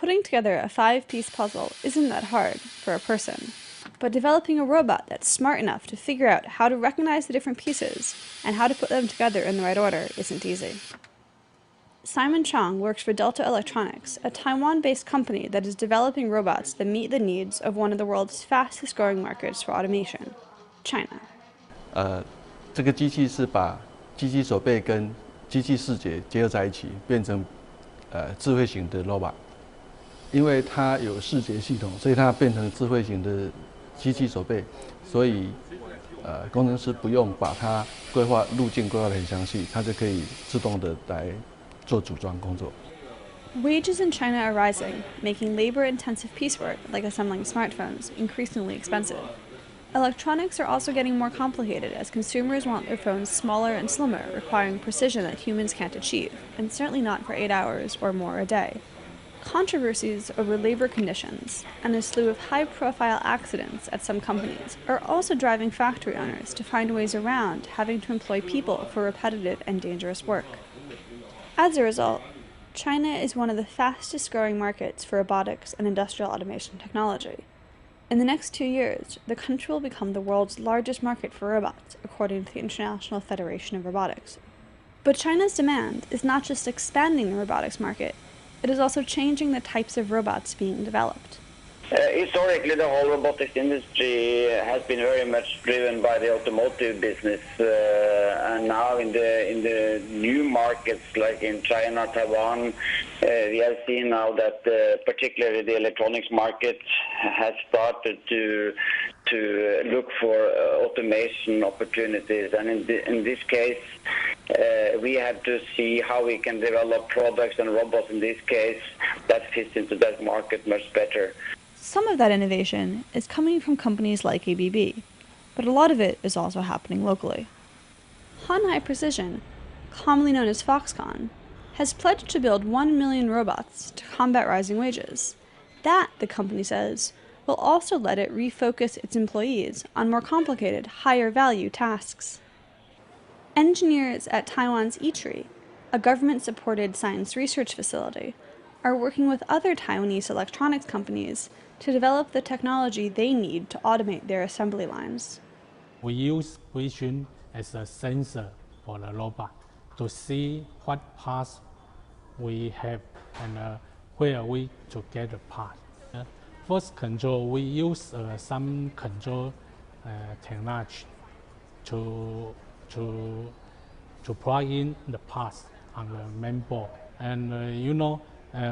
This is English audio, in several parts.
Putting together a 5-piece puzzle isn't that hard for a person, but developing a robot that's smart enough to figure out how to recognize the different pieces and how to put them together in the right order isn't easy. Simon Chong works for Delta Electronics, a Taiwan-based company that is developing robots that meet the needs of one of the world's fastest-growing markets for automation, China. 这个机器是把机器手背跟机器视觉结合在一起，变成智慧型的 robot。因为它有视觉系统，所以它变成智慧型的机器手背，所以工程师不用把它路径规划得很详细，它就可以自动的来做组装工作。Wages in China are rising, making labor-intensive piecework, like assembling smartphones, increasingly expensive. Electronics are also getting more complicated as consumers want their phones smaller and slimmer, requiring precision that humans can't achieve, and certainly not for 8 hours or more a day. Controversies over labor conditions and a slew of high-profile accidents at some companies are also driving factory owners to find ways around having to employ people for repetitive and dangerous work. As a result, China is one of the fastest-growing markets for robotics and industrial automation technology. In the next 2 years, the country will become the world's largest market for robots, according to the International Federation of Robotics. But China's demand is not just expanding the robotics market, it is also changing the types of robots being developed. Historically, the whole robotics industry has been very much driven by the automotive business, and now in the new markets like in China, Taiwan, we have seen now that particularly the electronics market has started to look for automation opportunities, and in this case, we have to see how we can develop products and robots in this case that fits into that market much better. Some of that innovation is coming from companies like ABB, but a lot of it is also happening locally. Han Hai Precision, commonly known as Foxconn, has pledged to build 1 million robots to combat rising wages. That, the company says, will also let it refocus its employees on more complicated, higher-value tasks. Engineers at Taiwan's ITRI, a government-supported science research facility, are working with other Taiwanese electronics companies to develop the technology they need to automate their assembly lines. We use vision as a sensor for the robot to see what parts we have and where we to get the part. First control, we use some control technology to plug in the parts on the main board. And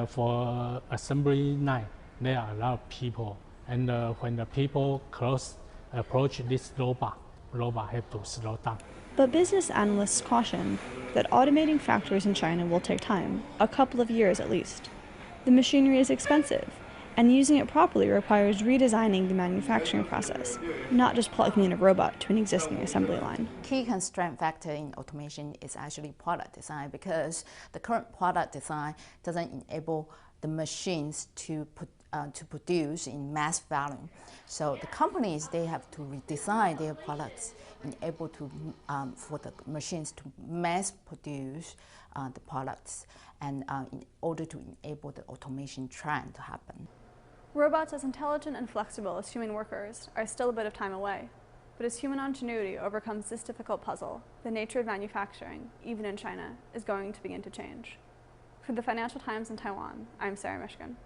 for assembly line, there are a lot of people, and when the people approach this robot have to slow down. But business analysts caution that automating factories in China will take time, a couple of years at least. The machinery is expensive, and using it properly requires redesigning the manufacturing process, not just plugging in a robot to an existing assembly line. Key constraint factor in automation is actually product design, because the current product design doesn't enable the machines to produce in mass volume. So the companies, they have to redesign their products enable to for the machines to mass produce the products, and in order to enable the automation trend to happen. Robots as intelligent and flexible as human workers are still a bit of time away. But as human ingenuity overcomes this difficult puzzle, the nature of manufacturing, even in China, is going to begin to change. For the Financial Times in Taiwan, I'm Sarah Mishkin.